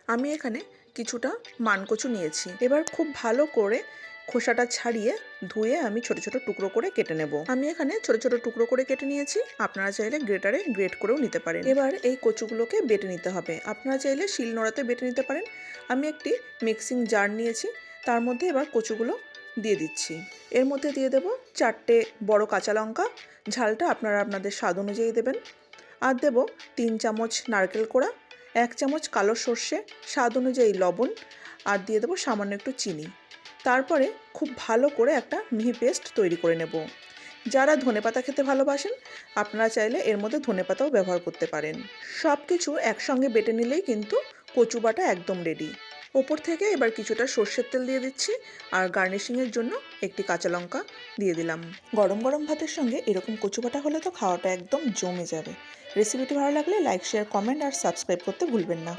আমি এখানে কিছুটা মানকচু নিয়েছি। এবার খুব ভালো করে খোসাটা ছাড়িয়ে ধুয়ে আমি ছোট ছোট টুকরো করে কেটে নেব। আমি এখানে ছোট ছোট টুকরো করে কেটে নিয়েছি, আপনারা চাইলে গ্রেটারে গ্রেট করেও নিতে পারেন। এবার এই কচুগুলোকে বেটে নিতে হবে, আপনারা চাইলে শিলনোড়াতে বেটে নিতে পারেন। আমি একটি মিক্সিং জার নিয়েছি, তার মধ্যে এবার কচুগুলো দিয়ে দিচ্ছি। এর মধ্যে দিয়ে দেব 4টে বড় কাঁচা লঙ্কা, ঝালটা আপনারা আপনাদের স্বাদ অনুযায়ী দেবেন। আর দেব 3 চামচ নারকেল কোড়া, 1 চামচ কালো সর্ষে, স্বাদ অনুযায়ী লবণ, আর দিয়ে দেবো সামান্য একটু চিনি। তারপরে খুব ভালো করে একটা মিহি পেস্ট তৈরি করে নেব। যারা ধনেপাতা খেতে ভালোবাসেন আপনারা চাইলে এর মধ্যে ধনেপাতাও ব্যবহার করতে পারেন। সব কিছু একসঙ্গে বেটে নিলেই কিন্তু কচু বাটা একদম রেডি। ওপর থেকে এবার কিছুটা সর্ষের তেল দিয়ে দিচ্ছি, আর গার্নিশিংয়ের জন্য একটি কাঁচা লঙ্কা দিয়ে দিলাম। গরম গরম ভাতের সঙ্গে এরকম কচু বাটা হলে তো খাওয়াটা একদম জমে যাবে। রেসিপিটি ভালো লাগলে লাইক, শেয়ার, কমেন্ট আর সাবস্ক্রাইব করতে ভুলবেন না।